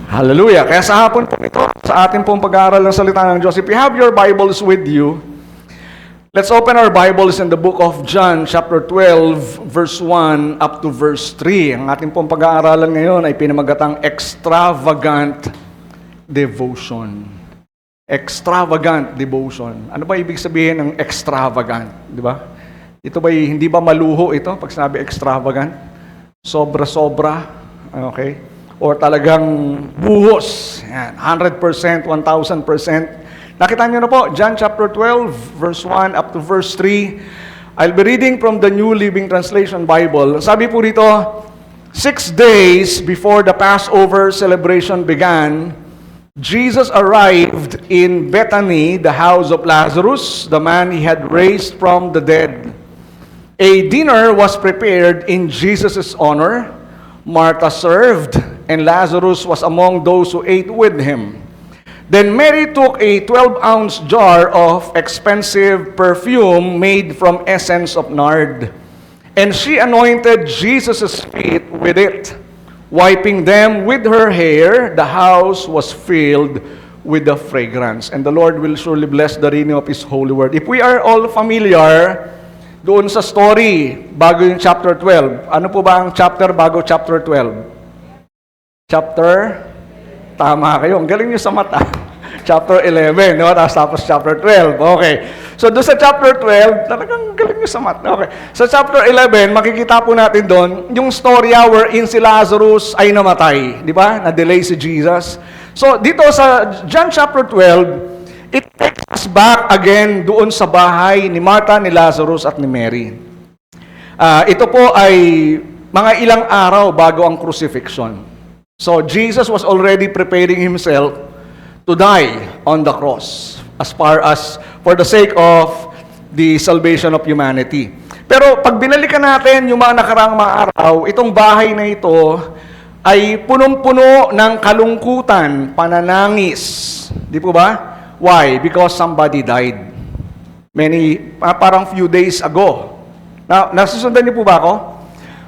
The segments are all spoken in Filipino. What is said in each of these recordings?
Hallelujah. Kaya sa hapon po ito, sa ating pong pag-aaral ng salita ng Diyos, if you have your Bibles with you, let's open our Bibles in the book of John, chapter 12, verse 1 up to verse 3. Ang ating pong pag-aaralan ngayon ay pinamagatang extravagant devotion. Extravagant devotion. Ano ba ibig sabihin ng extravagant? Di ba? Ito ba hindi ba maluho ito pag sinabi extravagant? Sobra-sobra. Okay? Or talagang buhos. Yan, 100%, 1,000%. Nakita niyo na po, John chapter 12, verse 1 up to verse 3. I'll be reading from the New Living Translation Bible. Sabi po dito, 6 days before the Passover celebration began, Jesus arrived in Bethany, the house of Lazarus, the man he had raised from the dead. A dinner was prepared in Jesus' honor. Martha served, and Lazarus was among those who ate with him. Then Mary took a 12-ounce jar of expensive perfume made from essence of nard, and she anointed Jesus' feet with it. Wiping them with her hair, the house was filled with the fragrance. And the Lord will surely bless the reading of His holy word. If we are all familiar doon sa story bago yung chapter 12, ano po ba ang chapter bago chapter 12? Chapter? Tama kayo. Ang galing nyo sa mata. Chapter 11, no? Tapos chapter 12. Okay. So, doon sa chapter 12, talagang galing nyo sa mata. Okay. Sa chapter 11, makikita po natin doon, yung storya wherein si Lazarus ay namatay. Di ba? Na-delay si Jesus. So, dito sa John chapter 12, it takes us back again doon sa bahay ni Martha, ni Lazarus, at ni Mary. Ito po ay mga ilang araw bago ang crucifixion. So, Jesus was already preparing Himself to die on the cross as far as for the sake of the salvation of humanity. Pero pag binalikan natin yung mga nakaraang mga araw, itong bahay na ito ay punong-puno ng kalungkutan, pananangis. Di po ba? Why? Because somebody died. Parang few days ago. Now, nasusundan niyo po ba ako?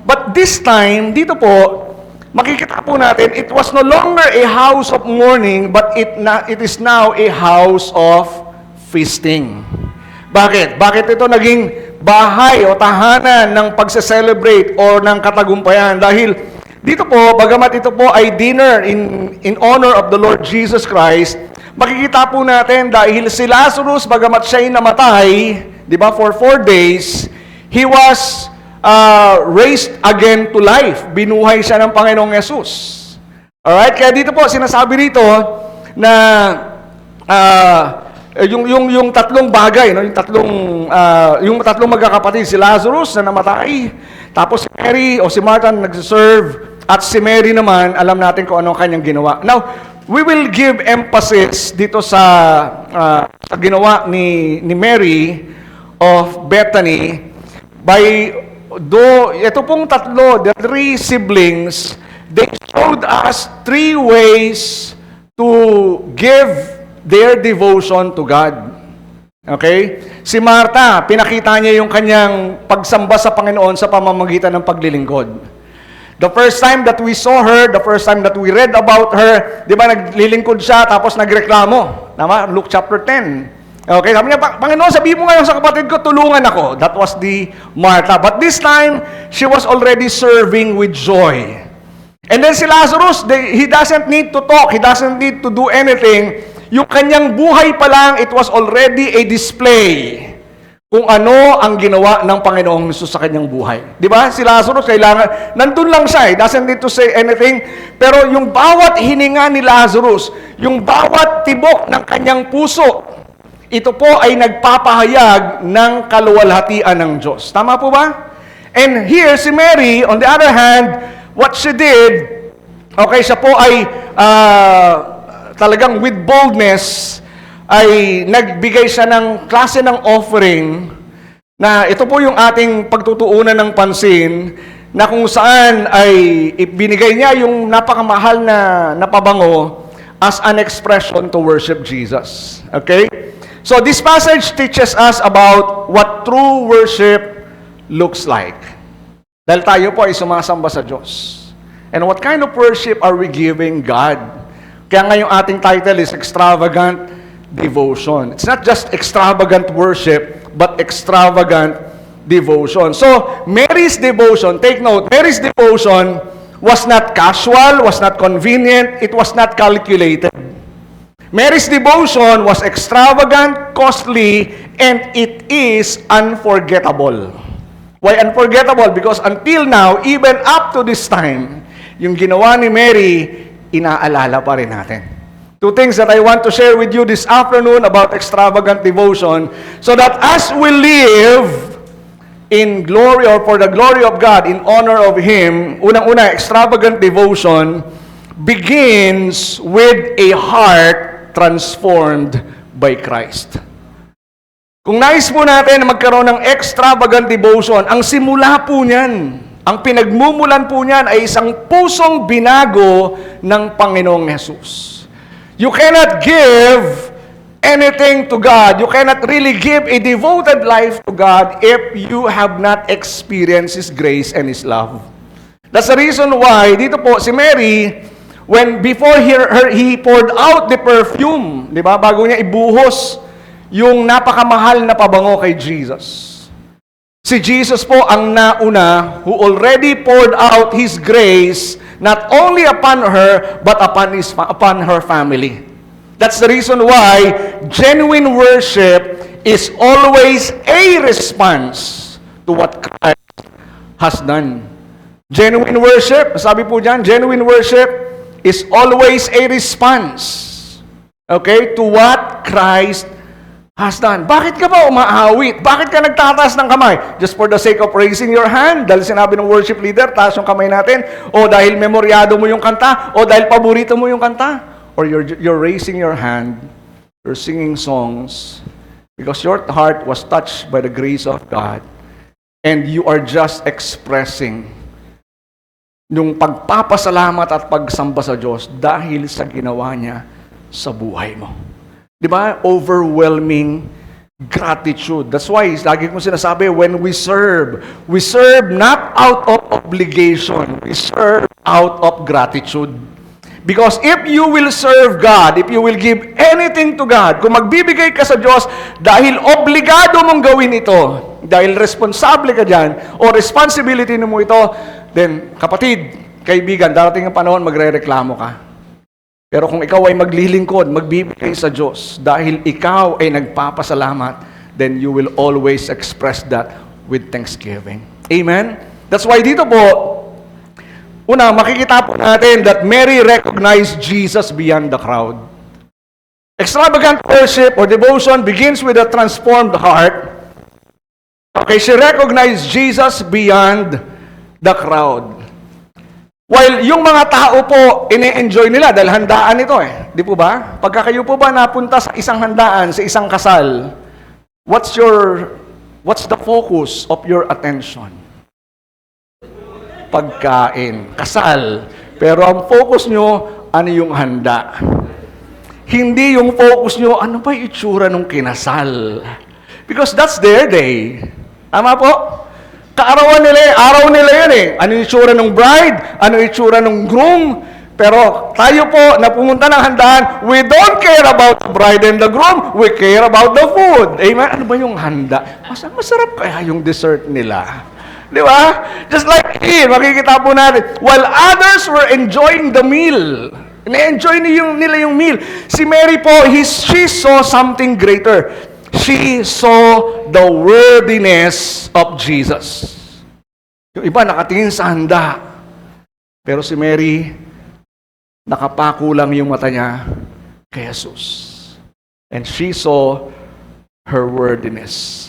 But this time, dito po, makikita po natin, it was no longer a house of mourning, but it is now a house of feasting. Bakit? Bakit ito naging bahay o tahanan ng pagse-celebrate o ng katagumpayan? Dahil dito po, bagamat ito po ay dinner in honor of the Lord Jesus Christ, makikita po natin dahil si Lazarus, bagamat siya'y namatay, di ba, for 4 days, he was raised again to life. Binuhay siya ng Panginoong Yesus. Alright? Kaya dito po, sinasabi dito na yung tatlong bagay, no? yung tatlong magkakapatid, si Lazarus na namatay, tapos si Mary o si Martha na nagsiserve, at si Mary naman, alam natin kung anong kanyang ginawa. Now, we will give emphasis dito sa ginawa ni Mary of Bethany ito pong tatlo, the 3 siblings, they showed us 3 ways to give their devotion to God. Okay? Si Martha, pinakita niya yung kanyang pagsamba sa Panginoon sa pamamagitan ng paglilingkod. The first time that we saw her, the first time that we read about her, di ba, naglilingkod siya, tapos nagreklamo. Tama? Luke chapter 10. Okay, sabi niya, Panginoon, sabihin mo ngayon sa kapatid ko, tulungan ako. That was the Martha. But this time, she was already serving with joy. And then si Lazarus, he doesn't need to talk. He doesn't need to do anything. Yung kanyang buhay pa lang, it was already a display kung ano ang ginawa ng Panginoong Hesus sa kanyang buhay. Di ba? Si Lazarus, kailangan, nandun lang siya, doesn't need to say anything. Pero yung bawat hininga ni Lazarus, yung bawat tibok ng kanyang puso, ito po ay nagpapahayag ng kaluwalhatian ng Diyos. Tama po ba? And here, si Mary, on the other hand, what she did, okay, siya po ay talagang with boldness, ay nagbigay siya ng klase ng offering na ito po yung ating pagtutuunan ng pansin na kung saan ay ibinigay niya yung napakamahal na pabango as an expression to worship Jesus. Okay? So this passage teaches us about what true worship looks like. Dahil tayo po ay sumasamba sa Diyos. And what kind of worship are we giving God? Kaya nga yung ating title is Extravagant Devotion. It's not just extravagant worship, but extravagant devotion. So, Mary's devotion, take note, Mary's devotion was not casual, was not convenient, it was not calculated. Mary's devotion was extravagant, costly, and it is unforgettable. Why unforgettable? Because until now, even up to this time, yung ginawa ni Mary, inaalala pa rin natin. Two things that I want to share with you this afternoon about extravagant devotion, so that as we live in glory or for the glory of God, in honor of Him, unang-una, extravagant devotion begins with a heart transformed by Christ. Kung nais po natin na magkaroon ng extravagant devotion, ang simula po niyan, ang pinagmumulan po niyan ay isang pusong binago ng Panginoong Hesus. You cannot give anything to God. You cannot really give a devoted life to God if you have not experienced His grace and His love. That's the reason why, dito po, si Mary, when before he poured out the perfume, di ba, bago niya ibuhos yung napakamahal na pabango kay Jesus. Si Jesus po ang nauna who already poured out His grace not only upon her, but upon her family. That's the reason why genuine worship is always a response to what Christ has done. Genuine worship, sabi po dyan, genuine worship is always a response, okay, to what Christ has done. Bakit ka ba umaawit? Bakit ka nagtataas ng kamay? Just for the sake of raising your hand? Dahil sinabi ng worship leader, taas yung kamay natin? O dahil memoryado mo yung kanta? O dahil paborito mo yung kanta? Or you're raising your hand, you're singing songs, because your heart was touched by the grace of God, and you are just expressing yung pagpapasalamat at pagsamba sa Diyos dahil sa ginawa niya sa buhay mo. Di ba? Overwhelming gratitude. That's why, lagi kong sinasabi, when we serve not out of obligation, we serve out of gratitude. Because if you will serve God, if you will give anything to God, kung magbibigay ka sa Diyos dahil obligado mong gawin ito, dahil responsable ka dyan, o responsibility mo ito, then, kapatid, kaibigan, darating ang panahon, magre-reklamo ka. Pero kung ikaw ay maglilingkod, magbibigay sa Diyos, dahil ikaw ay nagpapasalamat, then you will always express that with thanksgiving. Amen? That's why dito po, una, makikita po natin that Mary recognized Jesus beyond the crowd. Extravagant worship or devotion begins with a transformed heart. Okay, she recognized Jesus beyond the crowd. While yung mga tao po, ine-enjoy nila dahil handaan ito eh. Di po ba? Pagka kayo po ba napunta sa isang handaan, sa isang kasal, what's the focus of your attention? Pagkain, kasal. Pero ang focus nyo, ano yung handa? Hindi yung focus nyo, ano ba yung itsura ng kinasal? Because that's their day. Tama po? Kaarawan nila, araw nila yun eh. Ano yung itsura ng bride? Ano yung itsura ng groom? Pero tayo po, na pumunta ng handaan, we don't care about the bride and the groom. We care about the food. Amen? Ano ba yung handa? Masarap kaya yung dessert nila. Di ba? Just like here, makikita po natin. While others were enjoying the meal, na-enjoy nila yung meal. Si Mary po, she saw something greater. She saw the worthiness of Jesus. Yung iba nakatingin sa handa. Pero si Mary, nakapako lang yung mata niya kay Jesus. And she saw her worthiness.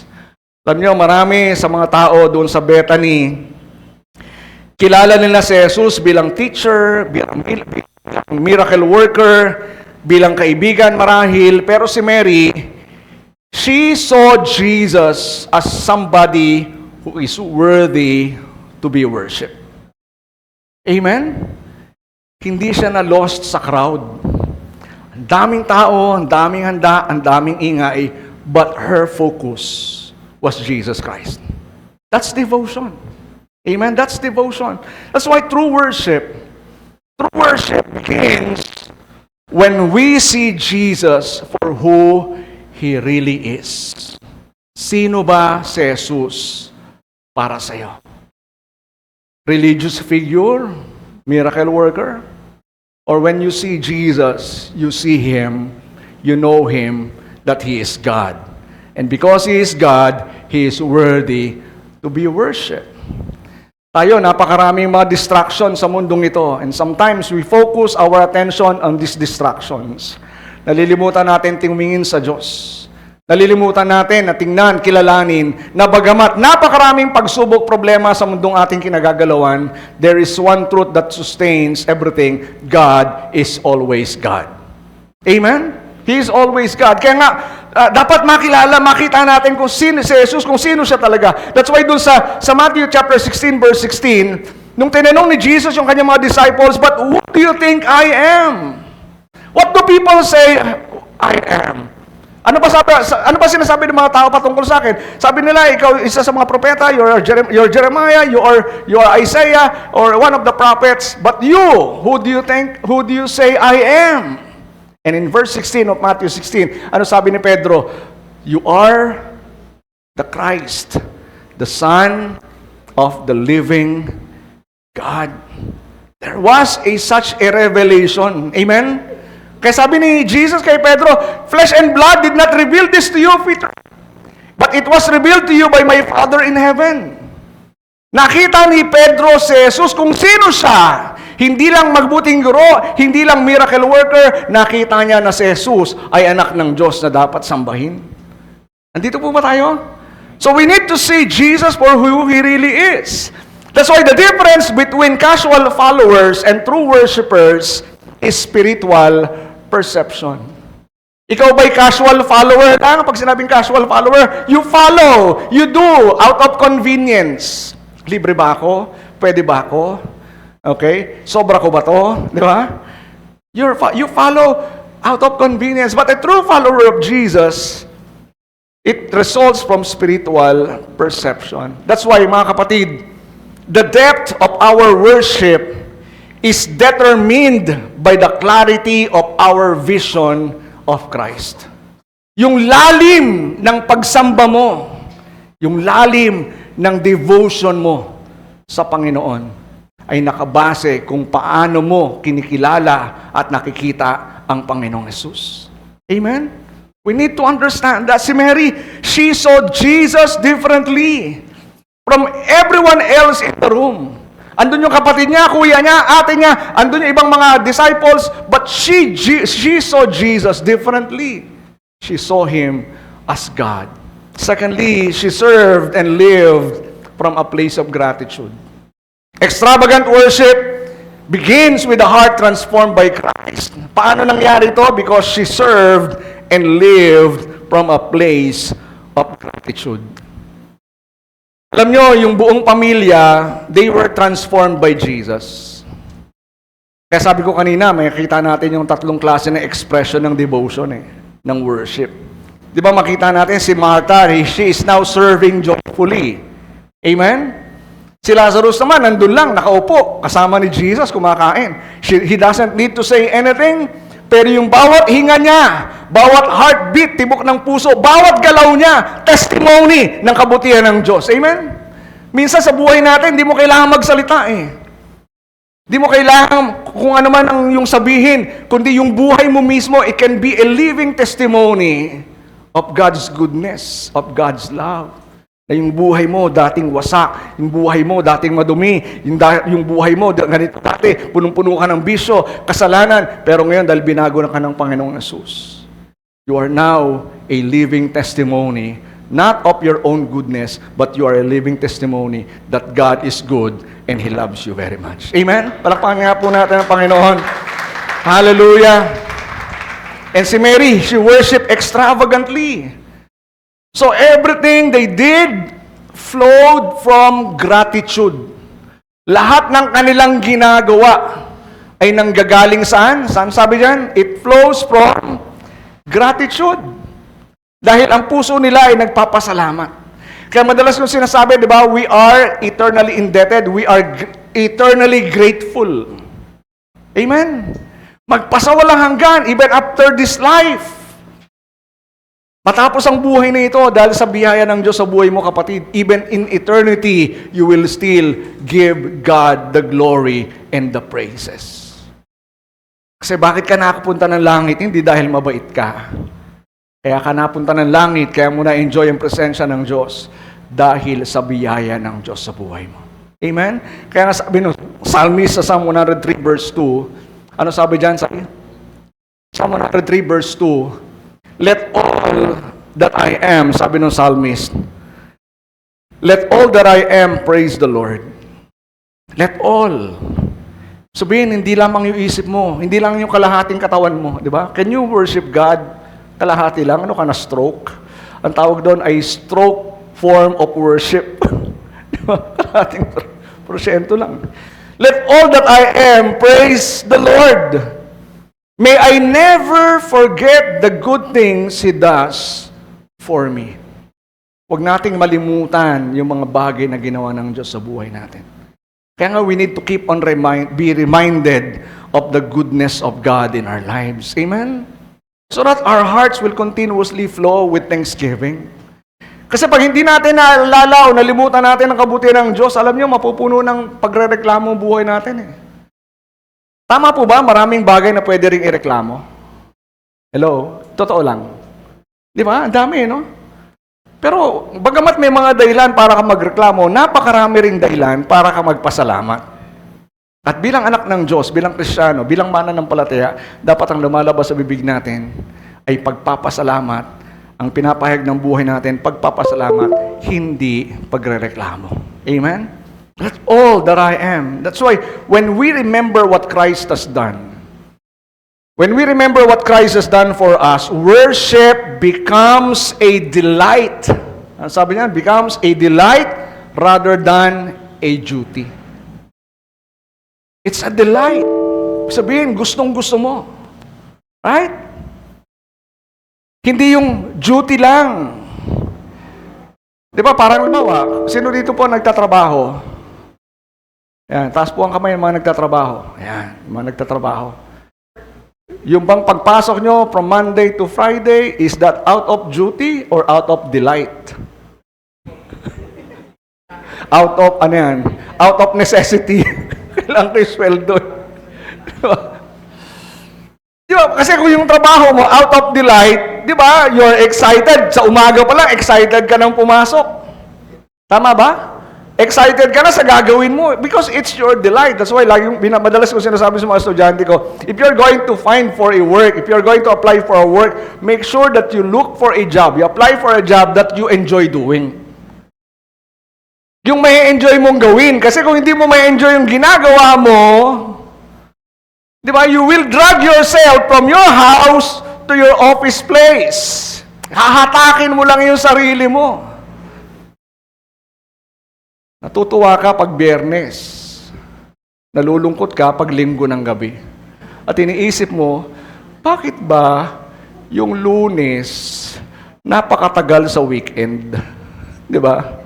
Alam niyo, marami sa mga tao doon sa Bethany, kilala nila si Jesus bilang teacher, bilang miracle worker, bilang kaibigan marahil. Pero si Mary, she saw Jesus as somebody who is worthy to be worshipped. Amen? Hindi siya na lost sa crowd. Ang daming tao, ang daming handa, ang daming ingay, but her focus was Jesus Christ. That's devotion. Amen? That's devotion. That's why true worship begins when we see Jesus for who He really is. Sino ba si Jesus para sa'yo? Religious figure? Miracle worker? Or when you see Jesus, you see Him, you know Him, that He is God. And because He is God, He is worthy to be worshipped. Tayo, napakaraming mga distractions sa mundong ito. And sometimes we focus our attention on these distractions. Nalilimutan natin tingin sa Diyos. Nalilimutan natin na tingnan, kilalanin, na bagamat napakaraming pagsubok problema sa mundong ating kinagagalawan, there is one truth that sustains everything. God is always God. Amen? He is always God. Kaya nga, dapat makita natin kung sino si Jesus, kung sino siya talaga. That's why dun sa Matthew chapter 16, verse 16, nung tinanong ni Jesus yung kanyang mga disciples, but who do you think I am? What do people say I am? Ano ba sinasabi ng mga tao patungkol sa akin? Sabi nila, ikaw isa sa mga propeta, you're Jeremiah, you are Isaiah, or one of the prophets. But you, who do you say I am? And in verse 16 of Matthew 16, ano sabi ni Pedro? You are the Christ, the Son of the living God. There was such a revelation. Amen? Kaya sabi ni Jesus kay Pedro, flesh and blood did not reveal this to you, Peter. But it was revealed to you by my Father in heaven. Nakita ni Pedro si Jesus kung sino siya. Hindi lang magbuting guro, hindi lang miracle worker, nakita niya na si Jesus ay anak ng Diyos na dapat sambahin. Andito po ba tayo? So we need to see Jesus for who He really is. That's why the difference between casual followers and true worshipers is spiritual perception. Ikaw ba'y casual follower lang? Pag sinabing casual follower, you follow, you do, out of convenience. Libre ba ako? Pwede ba ako? Okay? Sobra ko ba to? Di ba? You follow out of convenience. But a true follower of Jesus, it results from spiritual perception. That's why, mga kapatid, the depth of our worship is determined by the clarity of our vision of Christ. Yung lalim ng pagsamba mo, yung lalim ng devotion mo sa Panginoon, ay nakabase kung paano mo kinikilala at nakikita ang Panginoong Hesus. Amen? We need to understand that si Mary, she saw Jesus differently from everyone else in the room. Andun yung kapatid niya, kuya niya, ate niya, andun yung ibang mga disciples, but she saw Jesus differently. She saw Him as God. Secondly, she served and lived from a place of gratitude. Extravagant worship begins with a heart transformed by Christ. Paano nangyari ito? Because she served and lived from a place of gratitude. Alam nyo, yung buong pamilya, they were transformed by Jesus. Kaya sabi ko kanina, may nakita natin yung tatlong klase ng expression ng devotion, ng worship. Di ba makita natin si Martha, she is now serving joyfully. Amen? Si Lazarus naman, nandun lang, nakaupo, kasama ni Jesus, kumakain. He doesn't need to say anything, pero yung bawat hinga niya, bawat heartbeat, tibok ng puso, bawat galaw niya, testimony ng kabutihan ng Diyos. Amen? Minsan sa buhay natin, hindi mo kailangan magsalita Hindi mo kailangan kung ano man ang yung sabihin, kundi yung buhay mo mismo, it can be a living testimony of God's goodness, of God's love. Na yung buhay mo dating wasak, yung buhay mo dating madumi, yung buhay mo ganito dati, punong-puno ka ng bisyo, kasalanan, pero ngayon dahil binago na ka ng Panginoong Hesus. You are now a living testimony, not of your own goodness, but you are a living testimony that God is good and He loves you very much. Amen? Palakpakan nga po natin ang Panginoon. Hallelujah! And si Mary, she worshiped extravagantly. So everything they did flowed from gratitude. Lahat ng kanilang ginagawa ay nanggagaling saan? Saan sabi diyan? It flows from gratitude. Dahil ang puso nila ay nagpapasalamat. Kaya madalas kong sinasabi, di ba, we are eternally indebted. We are eternally grateful. Amen? Magpasawalang hanggan, even after this life. Matapos ang buhay na ito, dahil sa biyaya ng Diyos sa buhay mo, kapatid, even in eternity, you will still give God the glory and the praises. Kasi bakit ka nakapunta ng langit? Hindi dahil mabait ka. Kaya ka napunta ng langit, kaya mo na-enjoy ang presensya ng Diyos dahil sa biyaya ng Diyos sa buhay mo. Amen? Kaya nga sabi ng Psalmist sa Psalm 103 verse 2, ano sabi dyan? Psalm 103 verse 2, let all that I am, sabi ng Psalmist, let all that I am praise the Lord. Let all. Sabihin, hindi lamang yung isip mo, hindi lang yung kalahating katawan mo, di ba? Can you worship God kalahati lang? Ano ka na stroke? Ang tawag doon ay stroke form of worship. Di ba? Kalahating porsyento lang. Let all that I am praise the Lord. May I never forget the good things He does for me. Huwag nating malimutan yung mga bagay na ginawa ng Diyos sa buhay natin. Kaya nga, we need to keep on be reminded of the goodness of God in our lives. Amen? So that our hearts will continuously flow with thanksgiving. Kasi pag hindi natin naalala o nalimutan natin ang kabutihan ng Diyos, alam niyo, mapupuno ng pagrereklamo ang buhay natin eh. Tama po ba? Maraming bagay na pwede ring ireklamo. Hello? Totoo lang. Di ba? Ang dami, no? Pero, bagamat may mga dahilan para ka magreklamo, napakarami ring dahilan para ka magpasalamat. At bilang anak ng Diyos, bilang Kristiyano, bilang mananampalataya, dapat ang lumalabas sa bibig natin ay pagpapasalamat. Ang pinapahayag ng buhay natin, pagpapasalamat, hindi pagrereklamo. Amen? That's all that I am. That's why when we remember what Christ has done, when we remember what Christ has done for us, worship becomes a delight. Ang sabi niya, becomes a delight rather than a duty. It's a delight. Sabihin, gustong-gusto mo. Right? Hindi yung duty lang. Di ba, parang halimbawa, sino dito po nagtatrabaho? Yan, taas po ang kamay ng mga nagtatrabaho. Yan, mga nagtatrabaho. Yung bang pagpasok nyo from Monday to Friday, is that out of duty or out of delight? Out of, ano yan? Out of necessity. Kailangan kayo sweldo. Di ba? Kasi kung yung trabaho mo, out of delight, di ba? You're excited. Sa umaga pa lang, excited ka nang pumasok. Tama ba? Excited ka na sa gagawin mo because it's your delight. That's why laging madalas ko sinasabi sa mga estudyante ko, if you're going to find for a work, if you're going to apply for a work, make sure that you look for a job. You apply for a job that you enjoy doing. Yung may enjoy mong gawin. Kasi kung hindi mo may enjoy yung ginagawa mo, di ba, you will drag yourself from your house to your office place. Hahatakin mo lang yung sarili mo. Natutuwa ka pag Biyernes. Nalulungkot ka pag Linggo ng gabi. At iniisip mo, bakit ba yung Lunes napakatagal sa weekend? Di ba?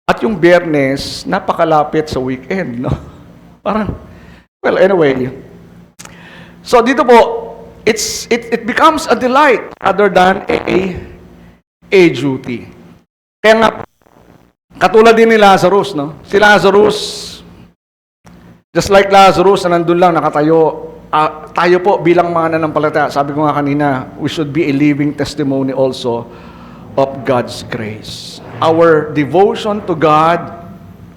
At yung Biyernes napakalapit sa weekend, no? Parang, well, anyway. So dito po, it becomes a delight rather than a duty. Kaya nga, katulad din ni Lazarus, no? Si Lazarus, just like Lazarus na nandun lang, nakatayo, tayo po bilang mga nanampalataya, sabi ko nga kanina, we should be a living testimony also of God's grace. Our devotion to God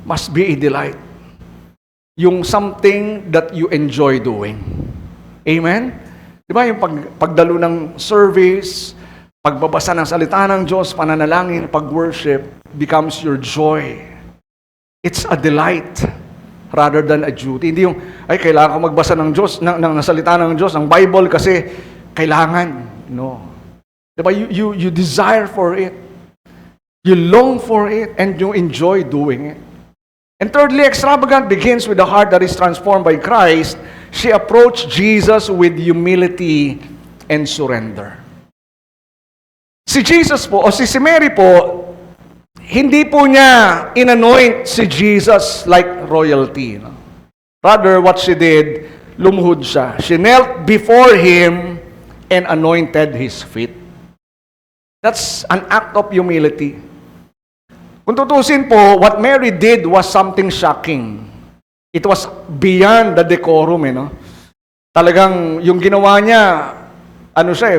must be a delight. Yung something that you enjoy doing. Amen? Di ba yung pagdalo ng service, pagbabasa ng salita ng Diyos, pananalangin, pag-worship, becomes your joy. It's a delight rather than a duty. Hindi yung, ay, kailangan ko magbasa ng Diyos, ng salita ng Diyos, ng Bible kasi kailangan. No. Diba? You desire for it. You long for it and you enjoy doing it. And thirdly, extravagant begins with a heart that is transformed by Christ. She approached Jesus with humility and surrender. Si Jesus po, o si Mary po, hindi po niya inanoint si Jesus like royalty. No? Rather, what she did, lumuhod siya. She knelt before him and anointed his feet. That's an act of humility. Kung tutusin po, what Mary did was something shocking. It was beyond the decorum, no? Talagang yung ginawa niya,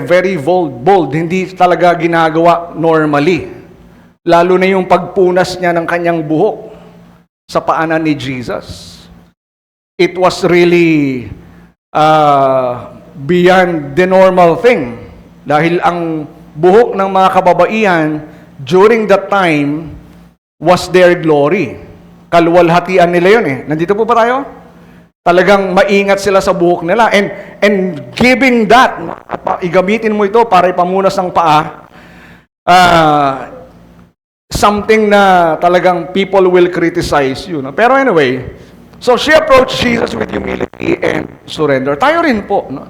very bold. Hindi talaga ginagawa normally. Lalo na yung pagpunas niya ng kanyang buhok sa paanan ni Jesus. It was really beyond the normal thing. Dahil ang buhok ng mga kababaihan during that time was their glory. Kaluwalhatian nila yun eh. Nandito po ba tayo? Talagang maingat sila sa buhok nila. And giving that, igamitin mo ito para ipamunas ng paa, something na talagang people will criticize you. No? Pero anyway, so she approached Jesus with humility and surrender. Tayo rin po. No?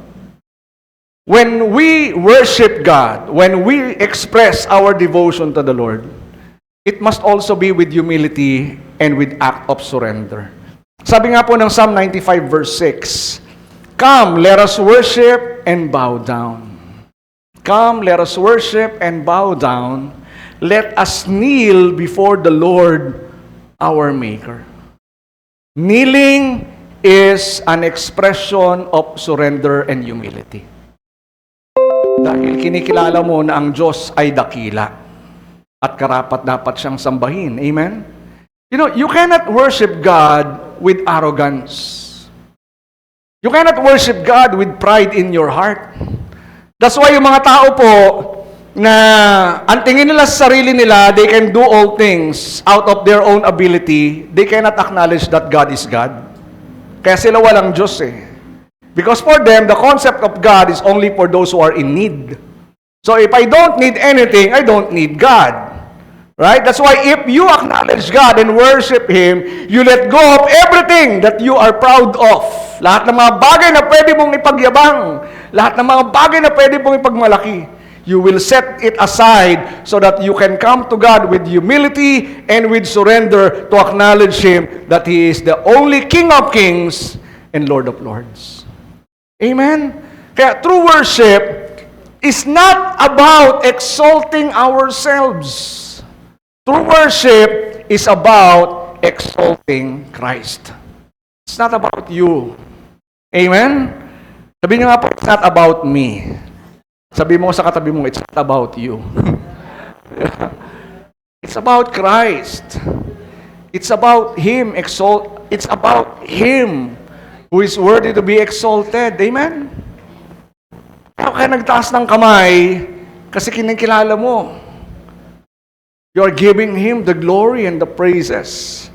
When we worship God, when we express our devotion to the Lord, it must also be with humility and with act of surrender. Sabi nga po ng Psalm 95 verse 6, "Come, let us worship and bow down. Come, let us worship and bow down. Let us kneel before the Lord, our Maker." Kneeling is an expression of surrender and humility. Dahil kinikilala mo na ang Diyos ay dakila at karapat-dapat siyang sambahin. Amen? You know, you cannot worship God with arrogance. You cannot worship God with pride in your heart. That's why yung mga tao po na ang tingin nila sa sarili nila, they can do all things out of their own ability, they cannot acknowledge that God is God. Kaya sila walang Diyos eh. Because for them, the concept of God is only for those who are in need. So if I don't need anything, I don't need God. Right? That's why if you acknowledge God and worship Him, you let go of everything that you are proud of. Lahat ng mga bagay na pwede mong ipagyabang, lahat ng mga bagay na pwede mong ipagmalaki, you will set it aside so that you can come to God with humility and with surrender to acknowledge Him that He is the only King of Kings and Lord of Lords. Amen? Kaya true worship is not about exalting ourselves. True worship is about exalting Christ. It's not about you. Amen? Sabi niyo nga po, it's not about me. Sabi mo sa katabi mo, it's not about you. It's about Christ. It's about Him. It's about Him who is worthy to be exalted. Amen? Kaya nagtaas ng kamay kasi kinikilala mo. You are giving Him the glory and the praises.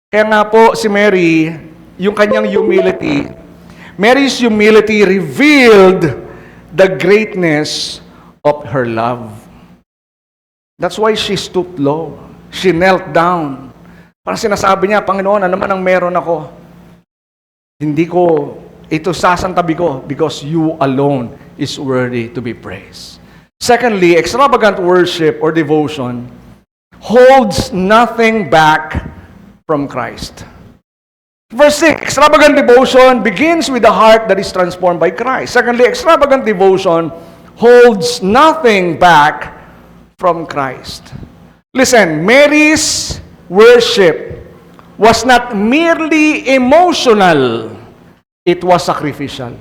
Kaya nga po si Mary, yung kanyang humility, Mary's humility revealed the greatness of her love. That's why she stooped low. She knelt down. Parang sinasabi niya, Panginoon, ano man ang meron ako, hindi ko, ito sasantabi ko because you alone is worthy to be praised. Secondly, extravagant worship or devotion holds nothing back from Christ. Verse 6, extravagant devotion begins with a heart that is transformed by Christ. Secondly, extravagant devotion holds nothing back from Christ. Listen, Mary's worship was not merely emotional, it was sacrificial.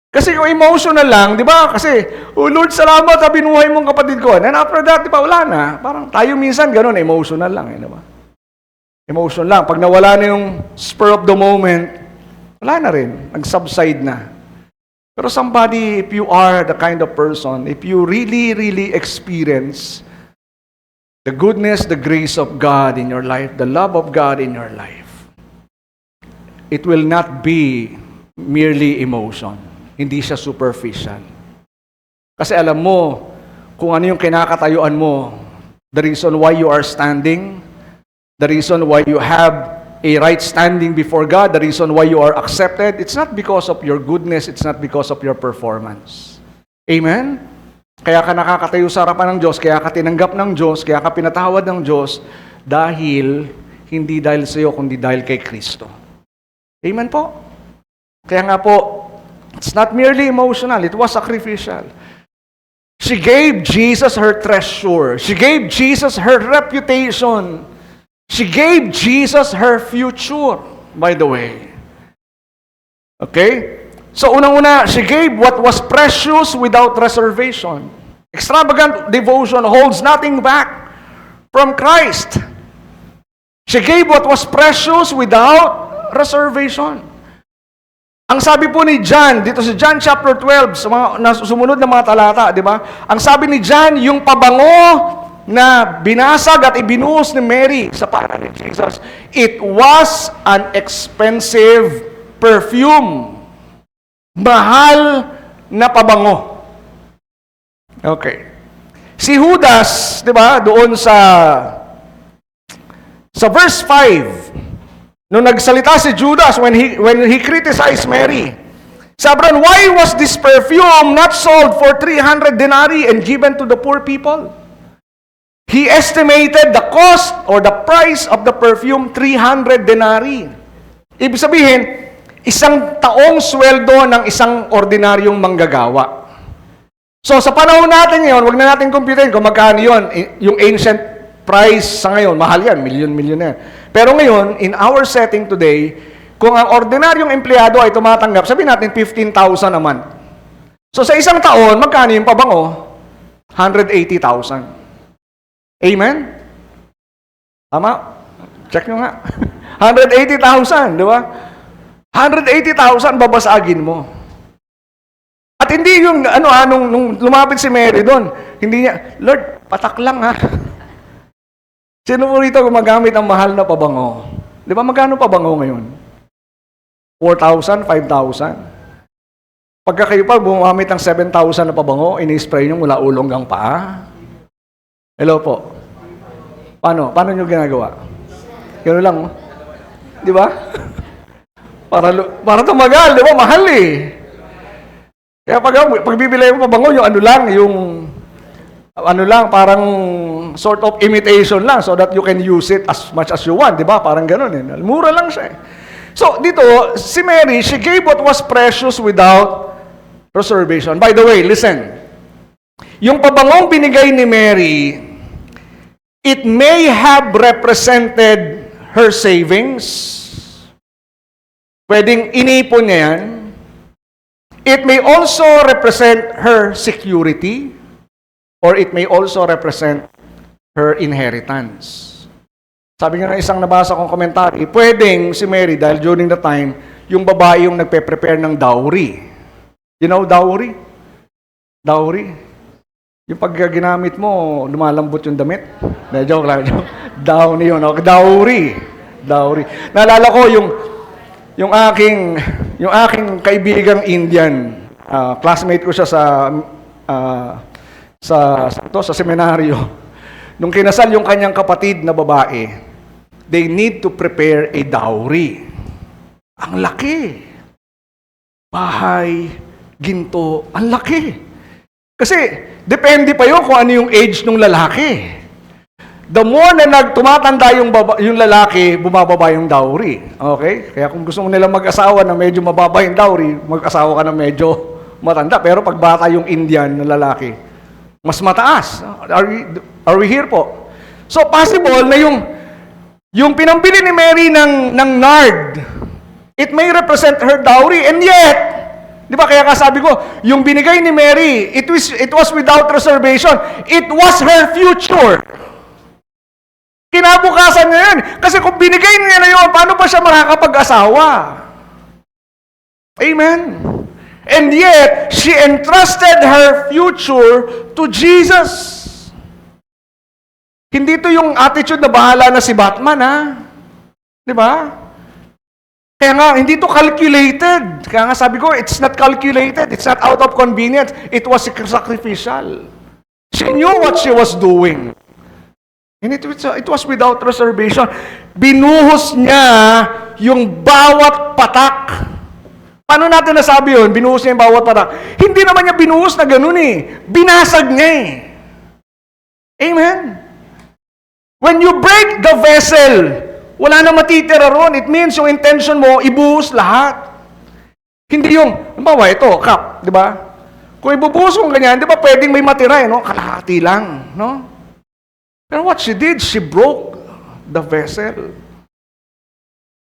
Kasi yung emotional lang, di ba? Kasi, oh Lord, salamat sa binuhay mong kapatid ko. And after that, di ba, wala na. Parang tayo minsan ganun, emotional lang. Di ba? Emotion lang. Pag nawala na yung spur of the moment, wala na rin. Nag-subside na. Pero somebody, if you are the kind of person, if you really, really experience the goodness, the grace of God in your life, the love of God in your life, it will not be merely emotion. Hindi siya superficial. Kasi alam mo kung ano yung kinakatayuan mo, the reason why you are standing, the reason why you have a right standing before God, the reason why you are accepted, it's not because of your goodness, it's not because of your performance. Amen? Kaya ka nakakatayo sa harapan ng Diyos, kaya ka tinanggap ng Diyos, kaya ka pinatawad ng Diyos, dahil, hindi dahil sa iyo, kundi dahil kay Kristo. Amen po? Kaya nga po, it's not merely emotional, it was sacrificial. She gave Jesus her treasure. She gave Jesus her reputation. She gave Jesus her future, by the way. Okay? So unang-una, she gave what was precious without reservation. Extravagant devotion holds nothing back from Christ. She gave what was precious without reservation. Ang sabi po ni John, dito sa John chapter 12, sa mga sumunod na mga talata, di ba? Ang sabi ni John, yung pabango na binasag at ibinuhos ni Mary sa paa ni Jesus, it was an expensive perfume. Mahal na pabango. Okay. Si Judas, di ba, doon sa verse 5, nung nagsalita si Judas when he criticized Mary, sabi ron, why was this perfume not sold for 300 denarii and given to the poor people? He estimated the cost or the price of the perfume 300 denarii. Ibig sabihin, isang taong sweldo ng isang ordinaryong manggagawa. So sa panahon natin ngayon, wag na natin computerin kung magkano yun. Yung ancient price sa ngayon, mahal yan, milyon yan. Pero ngayon, in our setting today, kung ang ordinaryong empleyado ay tumatanggap, sabihin natin 15,000 a month. So sa isang taon, magkano yung pabango? 180,000. Amen? Tama? Check nyo nga. 180,000, di ba? 180,000 babasagin mo. At hindi yung, nung lumapit si Mary doon, hindi niya, Lord, patak lang ha. Sino po rito gumagamit ng mahal na pabango? Di ba magkano pabango ngayon? 4,000, 5,000. Pagka kayo pa gumamit ng 7,000 na pabango, ini-spray nyo mula ulo hanggang paa. Hello po. Paano nyo ginagawa? Gano'n lang, oh. Di ba? Para tumagal, di ba? Mahal eh. Kaya pag bibili mo pabango, yung parang sort of imitation lang so that you can use it as much as you want, di ba? Parang gano'n eh. Mura lang siya eh. So, dito, si Mary, she gave what was precious without reservation. By the way, listen. Yung pabangong binigay ni Mary, it may have represented her savings. Pwedeng inipon niya yan. It may also represent her security, or it may also represent her inheritance. Sabi nga ng isang nabasa kong komentary, pwedeng si Mary, dahil during the time, yung babae yung nagpe-prepare ng dowry. You know dowry? Dowry? Yung pag ginamit mo, lumalambot yung damit. Joke lang. Dowry yun. Okay. Dowry. Naalala ko yung aking kaibigang Indian, classmate ko siya sa seminaryo. Nung kinasal yung kanyang kapatid na babae, they need to prepare a dowry. Ang laki. Bahay, ginto, ang laki. Kasi, depende pa yun kung ano yung age ng lalaki. The more na tumatanda yung lalaki, bumababa yung dowry. Okay? Kaya kung gusto mo nilang mag-asawa na medyo mababa yung dowry, mag-asawa ka na medyo matanda. Pero pag bata yung Indian na lalaki, mas mataas. Are we here po? So, possible na yung pinambili ni Mary ng nard, it may represent her dowry, and yet, di ba, kaya sabi ko, yung binigay ni Mary, it was without reservation. It was her future. Kinabukasan niya yan. Kasi kung binigay niya na yun, paano pa siya makakapag-asawa? Amen? And yet, she entrusted her future to Jesus. Hindi to yung attitude na bahala na si Batman, ha? Di ba? Kaya nga, hindi to calculated. Kaya nga sabi ko, it's not calculated. It's not out of convenience. It was sacrificial. She knew what she was doing. And it was without reservation. Binuhos niya yung bawat patak. Paano natin nasabi yun? Binuhos niya yung bawat patak. Hindi naman niya binuhos na ganun eh. Binasag niya eh. Amen? When you break the vessel, wala na matitira ron. It means yung intention mo, ibuhos lahat. Hindi yung, halimbawa, ito, cup, di ba? Kung ibubuhos mo ganyan, di ba pwedeng may matira, no? Kalahati lang, no? Pero what she did, she broke the vessel.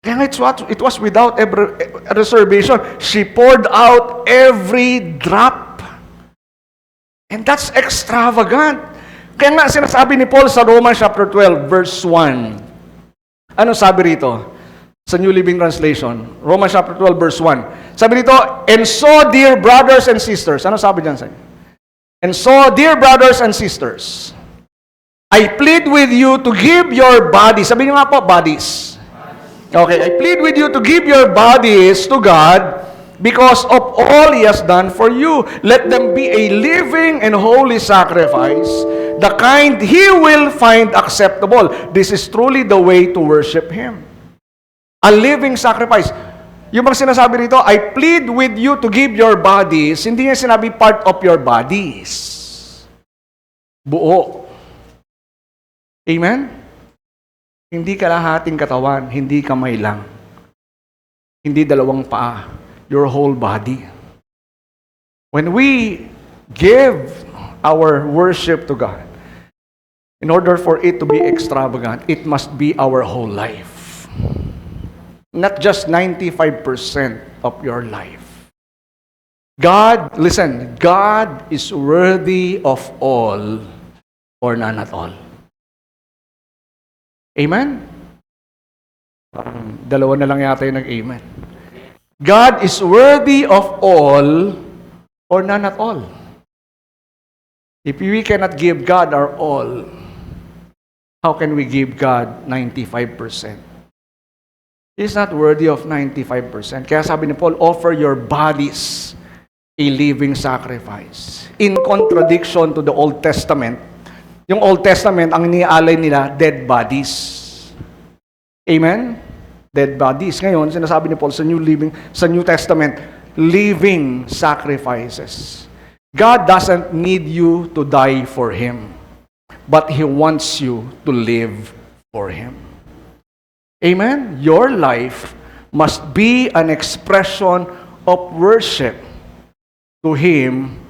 Kaya nga it was without every reservation. She poured out every drop. And that's extravagant. Kaya nga sinasabi ni Paul sa Romans chapter 12, verse 1. Ano sabi rito? Sa New Living Translation. Romans chapter 12, verse 1. Sabi rito, and so, dear brothers and sisters. Ano sabi dyan sa inyo? And so, dear brothers and sisters, I plead with you to give your bodies. Sabi niyo nga po, bodies. Okay, I plead with you to give your bodies to God because of all He has done for you. Let them be a living and holy sacrifice, the kind He will find acceptable. This is truly the way to worship Him. A living sacrifice. Yung bang sinasabi rito, I plead with you to give your bodies, hindi niya sinabi part of your bodies. Buo. Amen? Hindi kalahating katawan, hindi kamay lang. Hindi dalawang paa. Your whole body. When we give our worship to God, in order for it to be extravagant, it must be our whole life. Not just 95% of your life. God, listen, God is worthy of all or none at all. Amen? Dalawa na lang yata yung nag-amen. God is worthy of all or none at all. If we cannot give God our all, how can we give God 95%? He's not worthy of 95%. Kaya sabi ni Paul, offer your bodies a living sacrifice. In contradiction to the Old Testament, yung Old Testament, ang iniaalay nila, dead bodies. Amen? Dead bodies. Ngayon, sinasabi ni Paul sa New Testament, living sacrifices. God doesn't need you to die for Him, but He wants you to live for Him. Amen? Your life must be an expression of worship to Him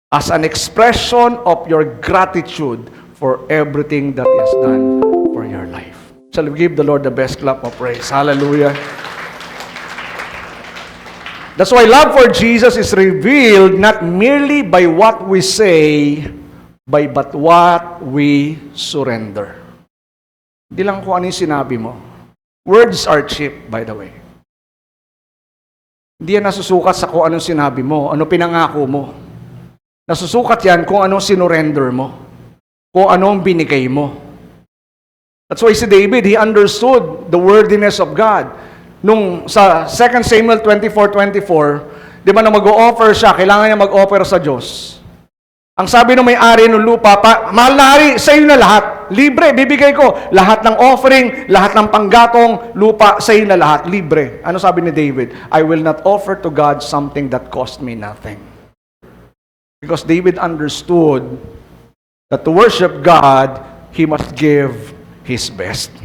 as an expression of your gratitude for everything that He has done for your life. Shall we give the Lord the best clap of praise? Hallelujah. That's why love for Jesus is revealed not merely by what we say, but what we surrender. Hindi lang kung ano yung sinabi mo. Words are cheap, by the way. Hindi yan nasusukat sa kung anong sinabi mo, ano pinangako mo. Nasusukat yan kung anong sinurrender mo, kung anong binigay mo. That's why si David, he understood the worthiness of God. Nung sa 2 Samuel 24:24, di ba na mag-o-offer siya, kailangan niya mag-offer sa Diyos. Ang sabi ng may-ari ng lupa, mahal na hari, sa iyo na lahat. Libre, bibigay ko. Lahat ng offering, lahat ng panggatong, lupa, sa iyo na lahat. Libre. Ano sabi ni David? I will not offer to God something that cost me nothing. Because David understood that to worship God, he must give his best.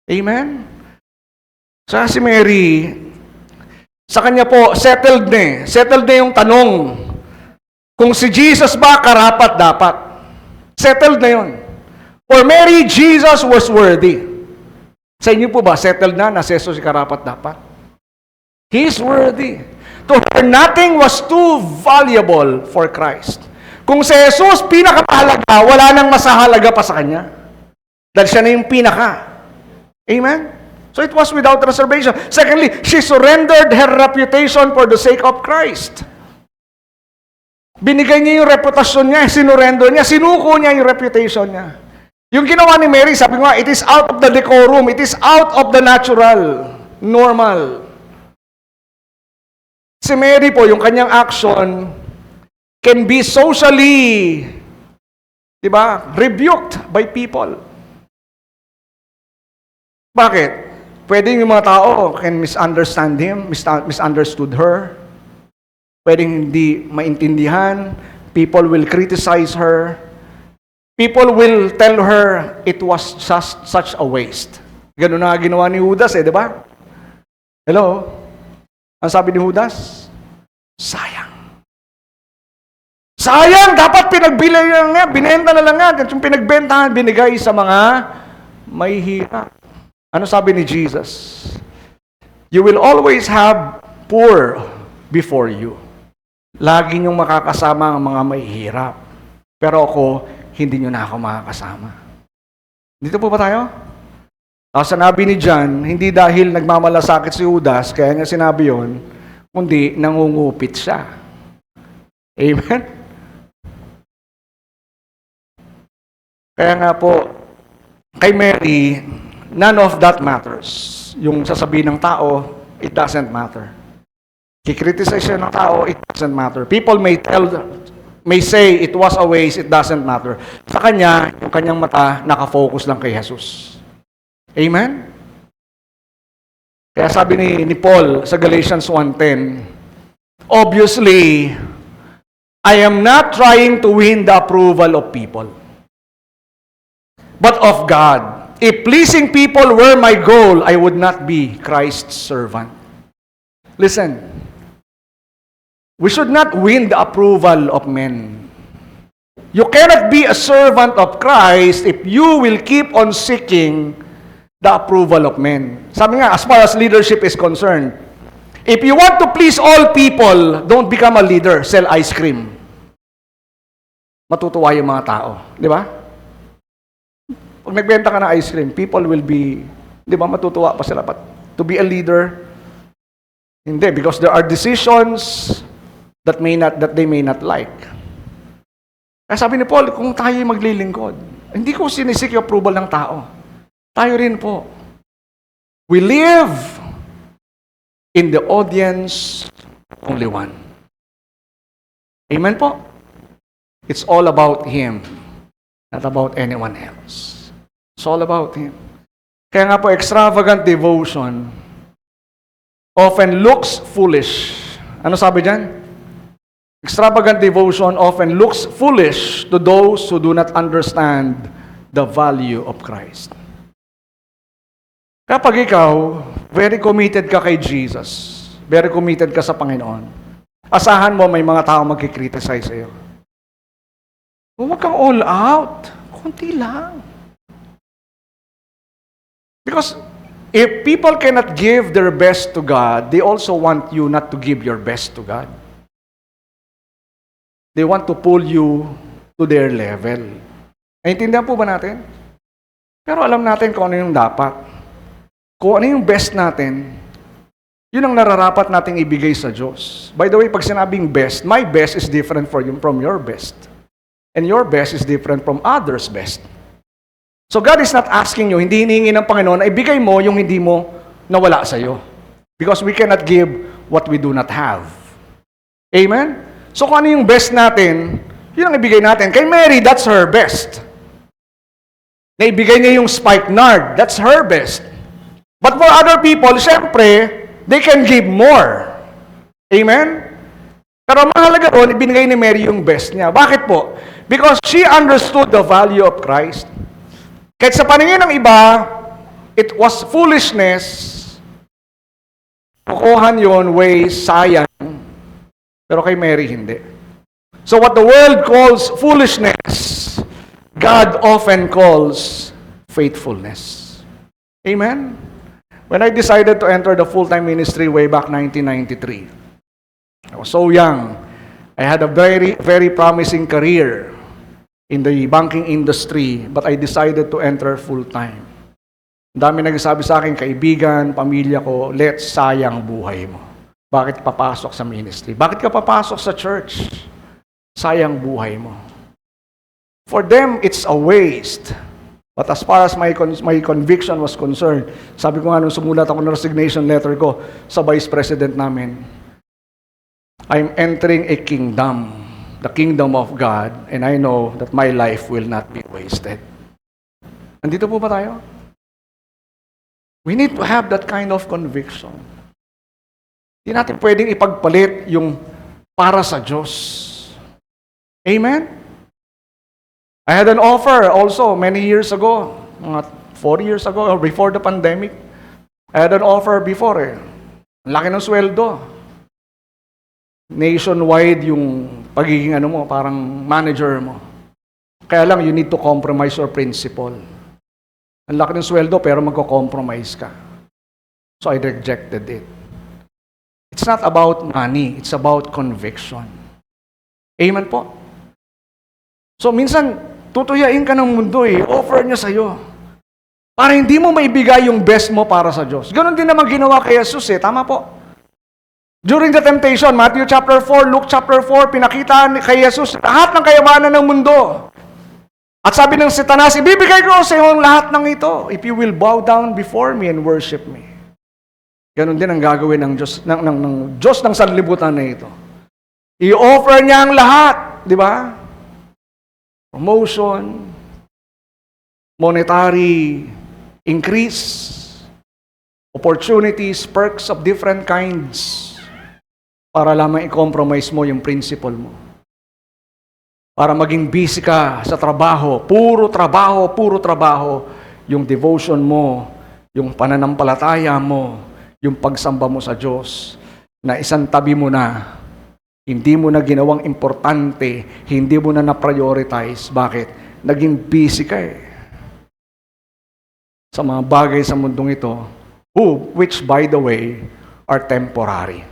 Amen? So si Mary, sa kanya po, settled na eh. Settled na yung tanong. Kung si Jesus ba karapat dapat? Settled na yun. For Mary, Jesus was worthy. Sa inyo po ba, settled na si Jesus karapat dapat? He is worthy. To her, nothing was too valuable for Christ. Kung si Jesus pinakamahalaga, wala nang masahalaga pa sa kanya. Dahil siya na yung pinaka. Amen? So it was without reservation. Secondly, she surrendered her reputation for the sake of Christ. Binigay niya yung reputasyon niya, sinurrender niya, sinuko niya yung reputation niya. Yung ginawa ni Mary, sabi ko nga, it is out of the decorum, it is out of the natural, normal. Si Mary po, yung kanyang action can be socially, rebuked by people. Bakit? Pwedeng yung mga tao can misunderstand him, misunderstood her. Pwedeng hindi maintindihan. People will criticize her. People will tell her it was just such a waste. Ganun na ginawa ni Judas di ba? Hello? Ang sabi ni Judas? Sayang. Sayang, dapat pinagbili lang nga, binenta na lang nga. Yung pinagbentahan, binigay sa mga may hirap. Ano sabi ni Jesus? You will always have poor before you. Lagi niyong makakasama ang mga may hirap. Pero ako, hindi niyo na ako makakasama. Dito po ba tayo? Ang sinabi ni John, hindi dahil nagmamalasakit si Judas, kaya niya sinabi yon, kundi nangungupit siya. Amen? Kaya nga po, kay Mary, none of that matters. Yung sasabihin ng tao, it doesn't matter. Kikriticize siya ng tao, it doesn't matter. People may say it was a waste, it doesn't matter. Sa kanya, yung kanyang mata, nakafocus lang kay Jesus. Amen? Kaya sabi ni Paul sa Galatians 1:10, obviously, I am not trying to win the approval of people, but of God. If pleasing people were my goal, I would not be Christ's servant. Listen, we should not win the approval of men. You cannot be a servant of Christ if you will keep on seeking the approval of men. Sabi nga, as far as leadership is concerned, if you want to please all people, don't become a leader, sell ice cream. Matutuwa yung mga tao. Di ba? Pag nagbenta ka ng ice cream, people will be, di ba, matutuwa pa sila. But to be a leader, hindi, because there are decisions that they may not like. Kaya sabi ni Paul, kung tayo maglilingkod, hindi ko sinisik yung approval ng tao. Tayo rin po. We live in the audience only one. Amen po? It's all about Him, not about anyone else. It's all about Him. Kaya nga po, extravagant devotion often looks foolish. Ano sabi dyan? Extravagant devotion often looks foolish to those who do not understand the value of Christ. Kapag ikaw, very committed ka kay Jesus, very committed ka sa Panginoon, asahan mo may mga tao magkikriticize sa'yo. Huwag kang all out. Kunti lang. Because if people cannot give their best to God, they also want you not to give your best to God. They want to pull you to their level. Naintindihan po ba natin? Pero alam natin kung ano yung dapat. Kung ano yung best natin, yun ang nararapat nating ibigay sa Diyos. By the way, pag sinabing best, my best is different from your best. And your best is different from others' best. So God is not asking you, hindi hinihingi ng Panginoon na ibigay mo yung hindi mo nawala sa'yo. Because we cannot give what we do not have. Amen? So kung ano yung best natin, yun ang ibigay natin. Kay Mary, that's her best. Naibigay niya yung spikenard, that's her best. But for other people, syempre, they can give more. Amen? Pero mahalaga doon, ibinigay ni Mary yung best niya. Bakit po? Because she understood the value of Christ. Kahit sa paningin ng iba, it was foolishness. Kukuhan yon, waste, sayang. Pero kay Mary, hindi. So what the world calls foolishness, God often calls faithfulness. Amen? When I decided to enter the full-time ministry way back 1993, I was so young. I had a very, very promising career in the banking industry, but I decided to enter full-time. Ang dami nagsasabi sa akin, kaibigan, pamilya ko, let's sayang buhay mo. Bakit papasok sa ministry? Bakit ka papasok sa church? Sayang buhay mo. For them, it's a waste. But as far as my conviction was concerned, sabi ko nga nung sumulat ako ng resignation letter ko sa vice president namin, I'm entering a kingdom, the kingdom of God, and I know that my life will not be wasted. Nandito po ba tayo? We need to have that kind of conviction. Hindi natin pwedeng ipagpalit yung para sa Diyos. Amen? I had an offer also many years ago, mga 4 years ago, or before the pandemic. I had an offer before Ang laki ng sweldo. nationwide yung pagiging ano mo, parang manager mo. Kaya lang, you need to compromise your principle. Ang laki ng sweldo, pero magko-compromise ka. So I rejected it. It's not about money, it's about conviction. Amen po? So minsan, tutuyain ka ng mundo offer niya sa'yo. Para hindi mo maibigay yung best mo para sa Diyos. Ganon din naman ginawa kay Jesus tama po. During the temptation, Matthew chapter 4, Luke chapter 4, pinakita kay Jesus lahat ng kayamanan ng mundo. At sabi ng Satanas, ibibigay ko sa iyo lahat ng ito if you will bow down before me and worship me. Ganon din ang gagawin ng Diyos, ng Diyos ng sanlibutan na ito. I-offer niya ang lahat, di ba? Promotion, monetary increase, opportunities, perks of different kinds, para lamang i-compromise mo yung principle mo. Para maging busy ka sa trabaho, puro trabaho, yung devotion mo, yung pananampalataya mo, yung pagsamba mo sa Diyos, na isang tabi mo na, hindi mo na ginawang importante, hindi mo na na-prioritize. Bakit? Naging busy ka sa mga bagay sa mundong ito, which by the way, are temporary.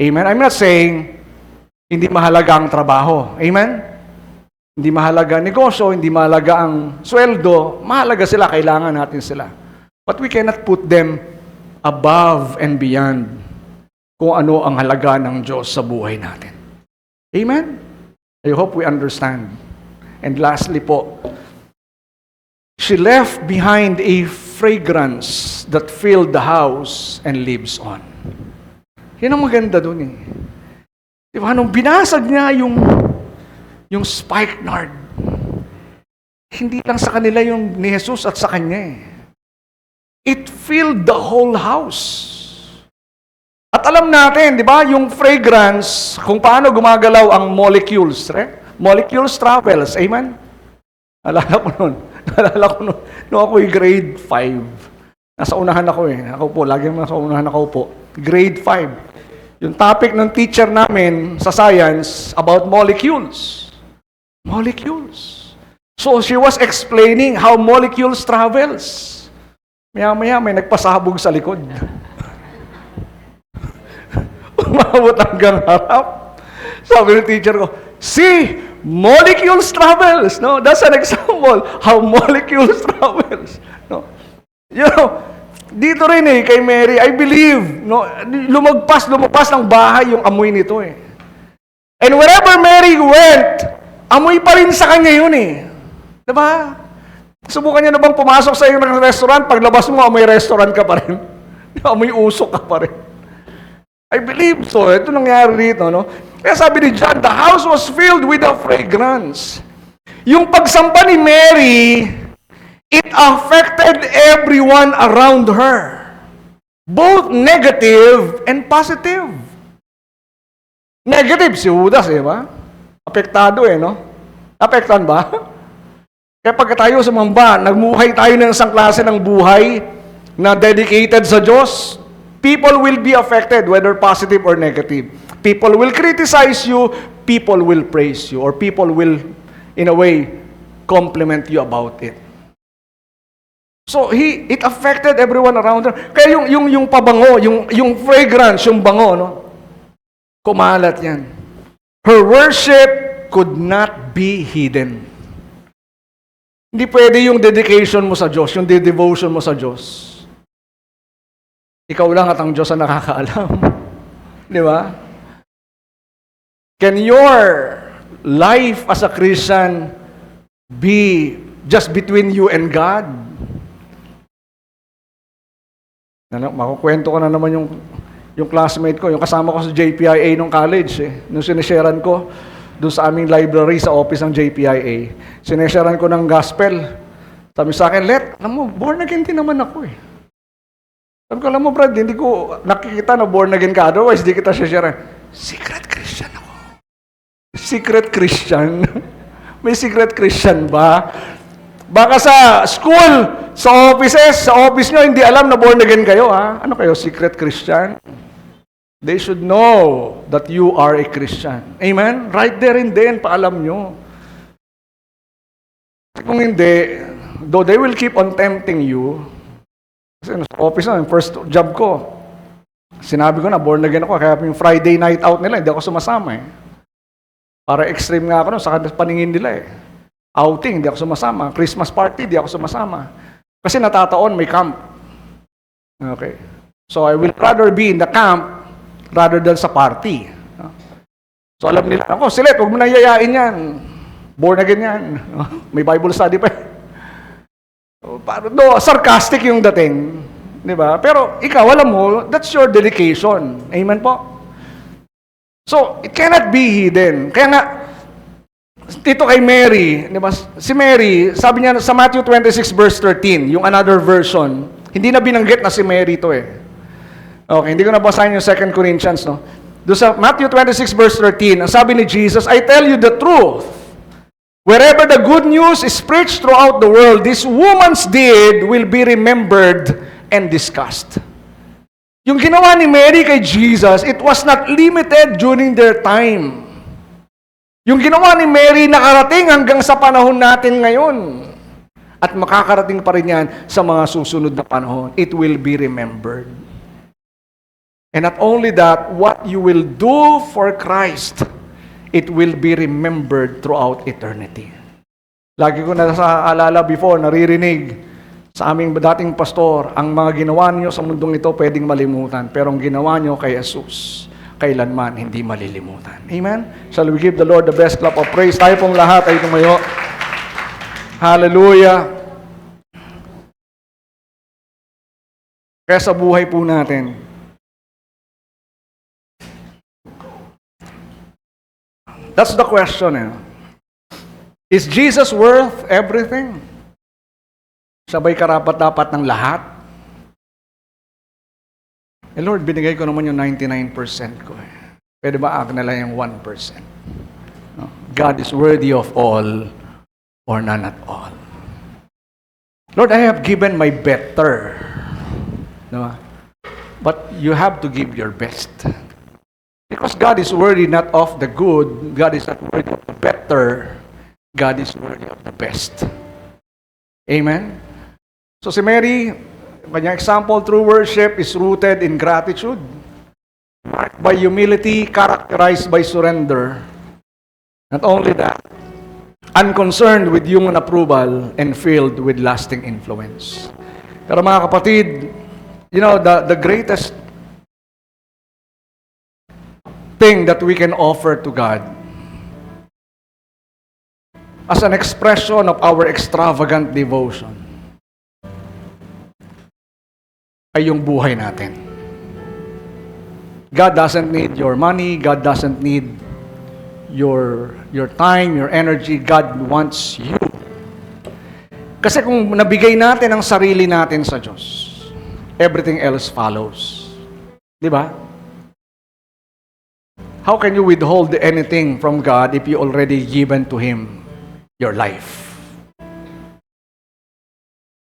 Amen? I'm not saying, hindi mahalaga ang trabaho. Amen? Hindi mahalaga ang negosyo, hindi mahalaga ang sweldo. Mahalaga sila, kailangan natin sila. But we cannot put them above and beyond kung ano ang halaga ng Diyos sa buhay natin. Amen? I hope we understand. And lastly po, she left behind a fragrance that filled the house and lives on. Yan ang maganda dun Diba, nung binasag niya yung spikenard, hindi lang sa kanila yung ni Jesus at sa kanya It filled the whole house. At alam natin, di ba, yung fragrance, kung paano gumagalaw ang molecules, Molecules travels, amen? Naalala ko nun, nung ako'y grade 5. Nasa unahan ako Ako po, lagi nasa unahan ako po. Grade 5. Yung topic ng teacher namin sa science about molecules. Molecules. So she was explaining how molecules travels. Maya-maya may nagpasabog sa likod. Umabot hanggang harap. Sabi ng teacher ko, see, molecules travels. No, that's an example how molecules travels. No, you know, dito rin kay Mary, I believe, no, lumagpas ng bahay yung amoy nito And wherever Mary went, amoy pa rin sa kanya yun Diba? Subukan niyo na bang pumasok sa iyong restaurant, paglabas mo, amoy restaurant ka pa rin. Amoy usok ka pa rin. I believe so. Ito nangyari dito, no? Kaya sabi ni John, the house was filled with a fragrance. Yung pagsampa ni Mary, it affected everyone around her. Both negative and positive. Negative si Judas, ba? Apektado no? Apektan ba? Kaya pag tayo sumamba, nagmuhay tayo ng isang klase ng buhay na dedicated sa Diyos, people will be affected, whether positive or negative. People will criticize you, people will praise you, or people will, in a way, compliment you about it. So it affected everyone around her. Kaya yung pabango, yung fragrance, yung bango, no? Kumalat yan. Her worship could not be hidden. Hindi pwede yung dedication mo sa Diyos, yung devotion mo sa Diyos. Ikaw lang at ang Diyos ang nakakaalam. Di ba? Can your life as a Christian be just between you and God? Makukwento ko na naman yung classmate ko, yung kasama ko sa JPIA nung college. Nung sinesharean ko doon sa aming library sa office ng JPIA, sinesharean ko ng gospel. Sabi sa akin, alam mo, born again din naman ako Sabi ko, alam mo Brad, hindi ko nakikita na born again ka. Otherwise, di kita share. Secret Christian ako. Secret Christian? May secret Christian ba? Baka sa school, sa office nyo, hindi alam na born again kayo, Ano kayo, secret Christian? They should know that you are a Christian. Amen? Right there and then, paalam nyo. Kung hindi, though they will keep on tempting you, kasi sa office na, yung first job ko, sinabi ko na, born again ako, kaya yung Friday night out nila, hindi ako sumasama eh. Para extreme nga ako nun, sa paningin nila eh. Outing, hindi ako sumasama. Christmas party, hindi ako sumasama. Kasi natataon, may camp. Okay. So I will rather be in the camp rather than sa party. So alam nila, ako, Silet, huwag mo na yayain yan. Born again yan. May Bible study pa. No, sarcastic yung dating. Di ba? Pero ikaw, alam mo, that's your dedication. Amen po? So, it cannot be hidden. Kaya nga, dito kay Mary, di ba? Si Mary, sabi niya sa Matthew 26 verse 13, yung another version, hindi na binanggit na si Mary to eh. Okay, hindi ko na basahin yung 2 Corinthians, no? Doon sa Matthew 26 verse 13, ang sabi ni Jesus, I tell you the truth. Wherever the good news is preached throughout the world, this woman's deed will be remembered and discussed. Yung ginawa ni Mary kay Jesus, it was not limited during their time. Yung ginawa ni Mary nakarating hanggang sa panahon natin ngayon. At makakarating pa rin yan sa mga susunod na panahon. It will be remembered. And not only that, what you will do for Christ, it will be remembered throughout eternity. Lagi ko na sa alala before, naririnig sa aming dating pastor, ang mga ginawa niyo sa mundong ito pwedeng malimutan, pero ang ginawa niyo kay Jesus, kailanman hindi malilimutan. Amen? Shall we give the Lord the best clap of praise? Tayo pong lahat ay tumayo. Hallelujah! Kaya sa buhay po natin, that's the question. Is Jesus worth everything? Siya ba'y karapat-dapat ng lahat? Eh Lord, binigay ko naman yung 99% ko eh. Pwede ba akin na lang yung 1%? No? God is worthy of all or none at all. Lord, I have given my better. No? But you have to give your best. Because God is worthy not of the good, God is not worthy of the better, God is worthy of the best. Amen? So si Mary, kanyang example, true worship is rooted in gratitude, marked by humility, characterized by surrender. Not only that, unconcerned with human approval and filled with lasting influence. Pero mga kapatid, you know, the greatest thing that we can offer to God as an expression of our extravagant devotion ay yung buhay natin. God doesn't need your money, God doesn't need your time, your energy, God wants you. Kasi kung nabigay natin ang sarili natin sa Diyos, everything else follows. Di ba? How can you withhold anything from God if you already given to Him your life?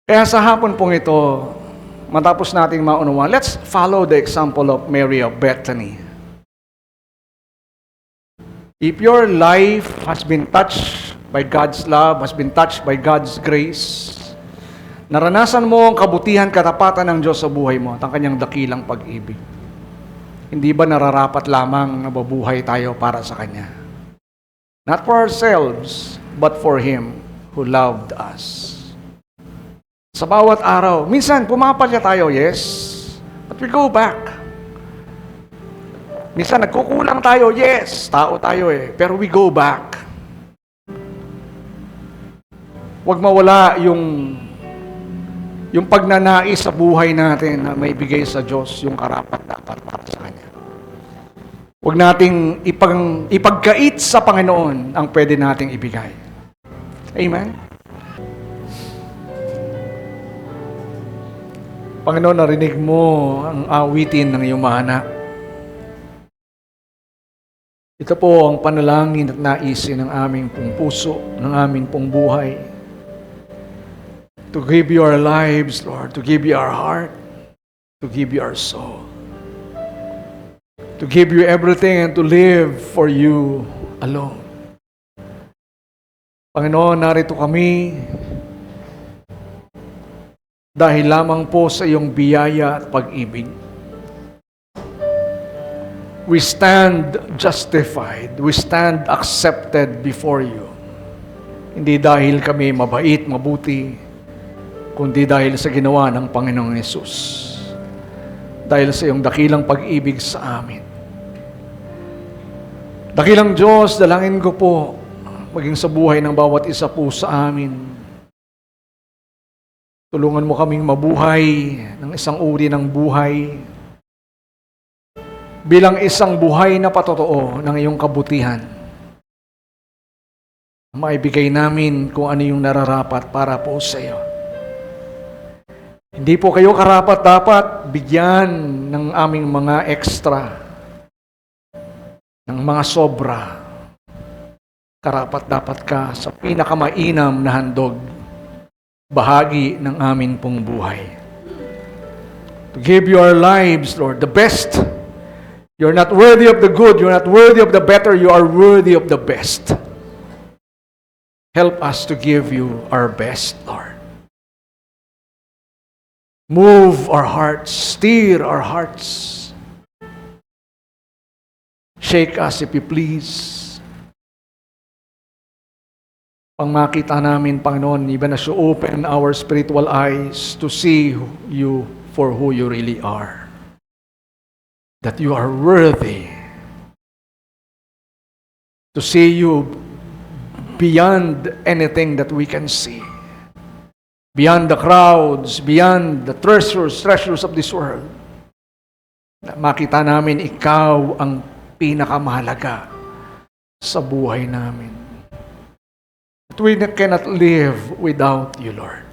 Kaya sa hapon pong ito, matapos nating maunawa, let's follow the example of Mary of Bethany. If your life has been touched by God's love, has been touched by God's grace, naranasan mo ang kabutihan, katapatan ng Diyos sa buhay mo at ang kanyang dakilang pag-ibig. Hindi ba nararapat lamang na mabuhay tayo para sa Kanya? Not for ourselves, but for Him who loved us. Sa bawat araw, minsan pumapalya tayo, yes, but we go back. Minsan nagkukulang tayo, yes, tao tayo eh, pero we go back. Huwag mawala yung pagnanais sa buhay natin na may bigay sa Diyos yung karapat-dapat para sa Kanya. Huwag nating ipagkait sa Panginoon ang pwede nating ibigay. Amen? Panginoon, narinig mo ang awitin ng iyong mga anak. Ito po ang panalangin at naisin ng aming pong puso, ng aming pong buhay. To give you our lives, Lord, to give you our heart, to give you our soul. to give you everything and to live for you alone. Panginoon, narito kami dahil lamang po sa iyong biyaya at pag-ibig. We stand justified. We stand accepted before you. Hindi dahil kami mabait, mabuti, kundi dahil sa ginawa ng Panginoong Yesus. Dahil sa iyong dakilang pag-ibig sa amin. Dakilang Diyos, dalangin ko po, maging sa buhay ng bawat isa po sa amin. Tulungan mo kaming mabuhay ng isang uri ng buhay bilang isang buhay na patotoo ng iyong kabutihan. Maibigay namin kung ano yung nararapat para po sa iyo. Hindi po kayo karapat-dapat bigyan ng aming mga extra, ng mga sobra. Karapat-dapat ka sa pinakamainam na handog, bahagi ng amin pong buhay. To give your lives, Lord, the best. You're not worthy of the good, you're not worthy of the better, you are worthy of the best. Help us to give you our best, Lord. Move our hearts, steer our hearts. Shake us if you please. Pang makita namin, Panginoon, even as you open our spiritual eyes to see you for who you really are. That you are worthy to see you beyond anything that we can see. Beyond the crowds, beyond the treasures of this world. Makita namin ikaw ang pinakamahalaga sa buhay namin. That we cannot live without you, Lord.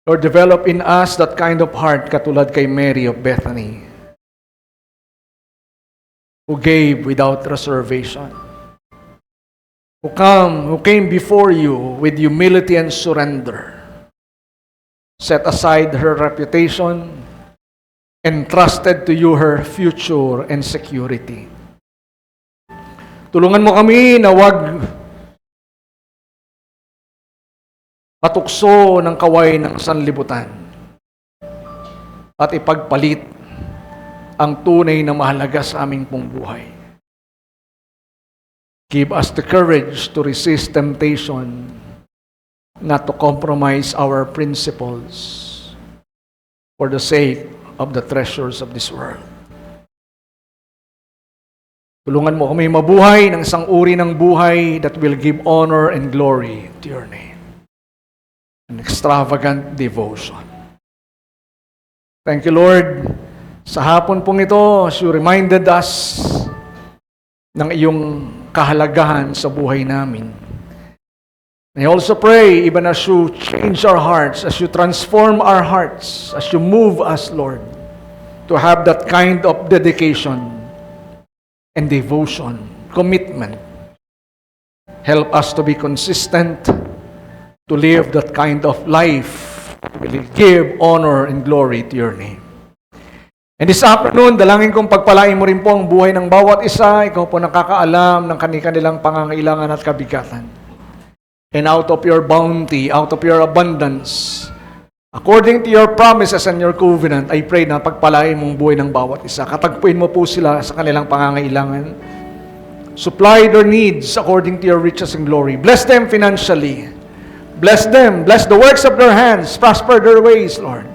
Lord, develop in us that kind of heart katulad kay Mary of Bethany, who gave without reservation, who came before you with humility and surrender, set aside her reputation, entrusted to you her future and security. Tulungan mo kami na wag matukso ng kaway ng sanlibutan at ipagpalit ang tunay na mahalaga sa aming pong buhay. Give us the courage to resist temptation, not to compromise our principles for the sake of the treasures of this world. Tulungan mo kami mabuhay ng isang uri ng buhay that will give honor and glory to your name. An extravagant devotion. Thank you, Lord. Sa hapon pong ito, as you reminded us ng iyong kahalagahan sa buhay namin. I also pray, even as you change our hearts, as you transform our hearts, as you move us, Lord, to have that kind of dedication and devotion, commitment. Help us to be consistent, to live that kind of life, will give honor and glory to your name. And this afternoon, dalangin kong pagpalain mo rin po ang buhay ng bawat isa. Ikaw po nakakaalam ng kanilang pangangailangan at kabigatan. And out of your bounty, out of your abundance, according to your promises and your covenant, I pray na pagpalain mong buhay ng bawat isa. Katagpuin mo po sila sa kanilang pangangailangan. Supply their needs according to your riches and glory. Bless them financially. Bless them. Bless the works of their hands. Prosper their ways, Lord.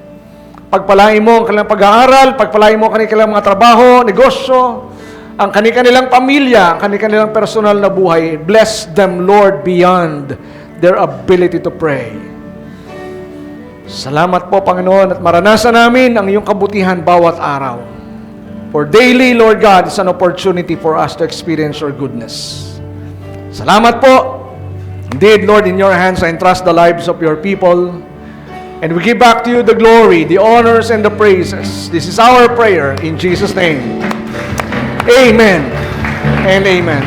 Pagpalain mo ang kanilang pag-aaral, pagpalain mo ang kanilang mga trabaho, negosyo, ang kanilang pamilya, ang kanilang personal na buhay. Bless them, Lord, beyond their ability to pray. Salamat po, Panginoon, at maranasan namin ang iyong kabutihan bawat araw. For daily, Lord God, is an opportunity for us to experience your goodness. Salamat po. Indeed, Lord, in your hands I entrust the lives of your people. And we give back to you the glory, the honors, and the praises. This is our prayer in Jesus' name. Amen and amen.